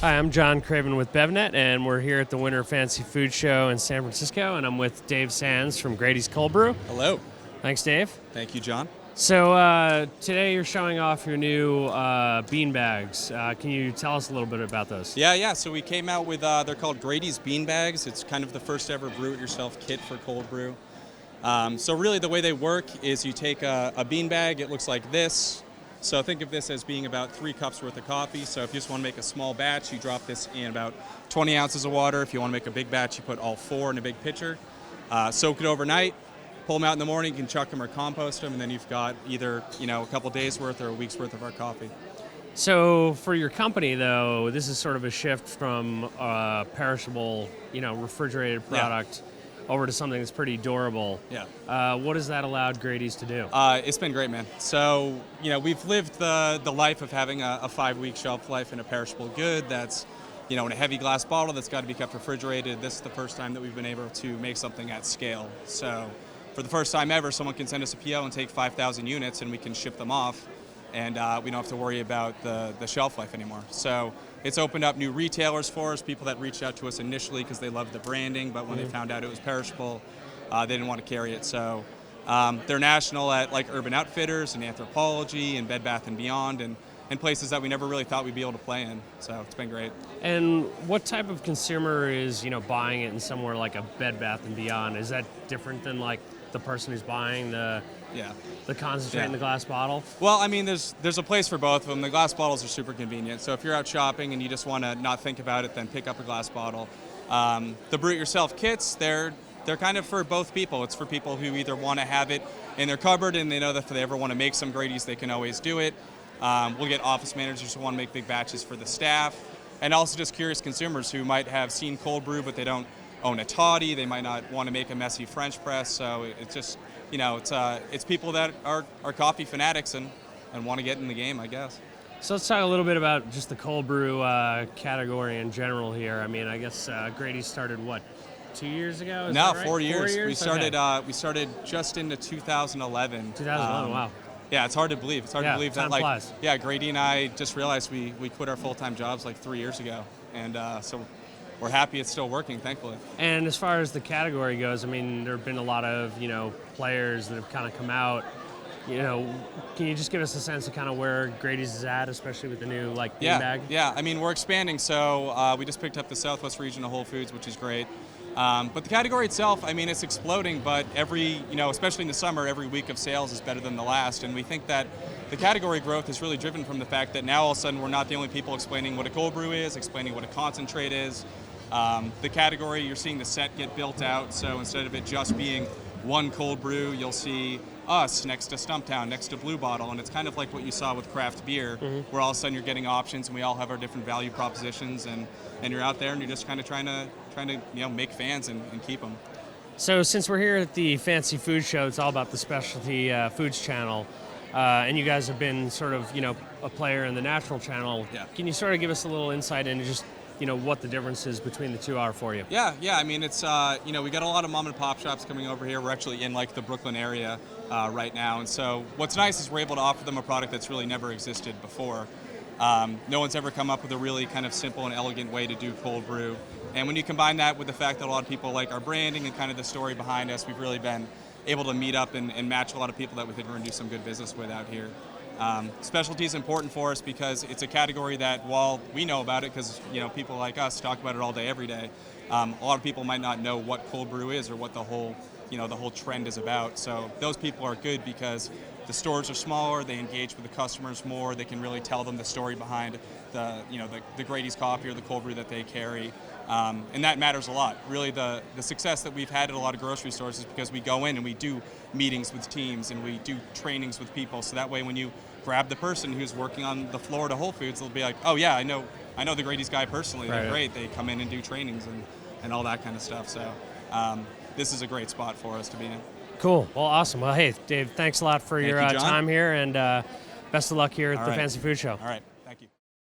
Hi, I'm John Craven with BevNet, and we're here at the Winter Fancy Food Show in San Francisco, and I'm with Dave Sands from Grady's Cold Brew. Hello. Thanks, Dave. Thank you, John. So today you're showing off your new bean bags. Can you tell us a little bit about those? Yeah. So we came out with, they're called Grady's bean bags. It's kind of the first ever brew-it-yourself kit for cold brew. So really the way they work is you take a bean bag, it looks like this. So think of this as being about 3 cups worth of coffee. So if you just want to make a small batch, you drop this in about 20 ounces of water. If you want to make a big batch, you put all 4 in a big pitcher. Soak it overnight, pull them out in the morning, you can chuck them or compost them, and then you've got either a couple days worth or a week's worth of our coffee. So for your company, though, this is sort of a shift from perishable, refrigerated product over to something that's pretty durable. Yeah. What has that allowed Grady's to do? It's been great, man. So, we've lived the life of having a 5-week shelf life in a perishable good that's, in a heavy glass bottle that's got to be kept refrigerated. This is the first time that we've been able to make something at scale. So, for the first time ever, someone can send us a PO and take 5,000 units and we can ship them off. And we don't have to worry about the shelf life anymore. So it's opened up new retailers for us, people that reached out to us initially because they loved the branding, but when they found out it was perishable, they didn't want to carry it. So they're national at like Urban Outfitters and Anthropology and Bed Bath & Beyond and places that we never really thought we'd be able to play in. So it's been great. And what type of consumer is, buying it in somewhere like a Bed Bath & Beyond? Is that different than like the person who's buying the concentrate in the glass bottle? Well, I mean, there's a place for both of them. The glass bottles are super convenient. So if you're out shopping and you just want to not think about it, then pick up a glass bottle. The brew-it-yourself kits, they're kind of for both people. It's for people who either want to have it in their cupboard and they know that if they ever want to make some Grady's, they can always do it. We'll get office managers who want to make big batches for the staff, and also just curious consumers who might have seen cold brew, but they don't own a toddy. They might not want to make a messy French press. So it's just, it's people that are coffee fanatics and want to get in the game, I guess. So let's talk a little bit about just the cold brew category in general here. I mean, I guess Grady started, 2 years ago? Is that right? 4 years. 4 years? We started just into 2011. 2011, wow. Yeah, it's hard to believe. It's hard to believe that, flies. Grady and I just realized we quit our full-time jobs like 3 years ago. And so we're happy it's still working, thankfully. And as far as the category goes, I mean, there have been a lot of, players that have kind of come out. Can you just give us a sense of kind of where Grady's is at, especially with the new, bean bag? Yeah, I mean, we're expanding. So we just picked up the Southwest region of Whole Foods, which is great. But the category itself, I mean, it's exploding, but especially in the summer, every week of sales is better than the last. And we think that the category growth is really driven from the fact that now all of a sudden we're not the only people explaining what a cold brew is, explaining what a concentrate is. The category, you're seeing the set get built out. So instead of it just being one cold brew, you'll see us next to Stumptown, next to Blue Bottle. And it's kind of like what you saw with craft beer, where all of a sudden you're getting options and we all have our different value propositions. And you're out there and you're just kind of trying to make fans and keep them. So since we're here at the Fancy Food Show, it's all about the specialty foods channel, and you guys have been sort of a player in the natural channel. Yeah. Can you sort of give us a little insight into just what the differences between the two are for you? Yeah. I mean, it's we got a lot of mom and pop shops coming over here. We're actually in the Brooklyn area right now, and so what's nice is we're able to offer them a product that's really never existed before. No one's ever come up with a really kind of simple and elegant way to do cold brew. And when you combine that with the fact that a lot of people like our branding and kind of the story behind us, we've really been able to meet up and match a lot of people that we think we're going to do some good business with out here. Specialty is important for us because it's a category that, while we know about it, because people like us talk about it all day, every day, a lot of people might not know what cold brew is or what the whole trend is about. So those people are good because the stores are smaller, they engage with the customers more, they can really tell them the story behind the Grady's coffee or the cold brew that they carry. And that matters a lot. Really, the success that we've had at a lot of grocery stores is because we go in and we do meetings with teams and we do trainings with people. So that way, when you grab the person who's working on the floor to Whole Foods, they'll be like, oh yeah, I know the Grady's guy personally. They're great. They come in and do trainings and all that kind of stuff. So this is a great spot for us to be in. Cool. Well, awesome. Well, hey, Dave, thanks a lot for your time here, and best of luck here at the Fancy Food Show. All right.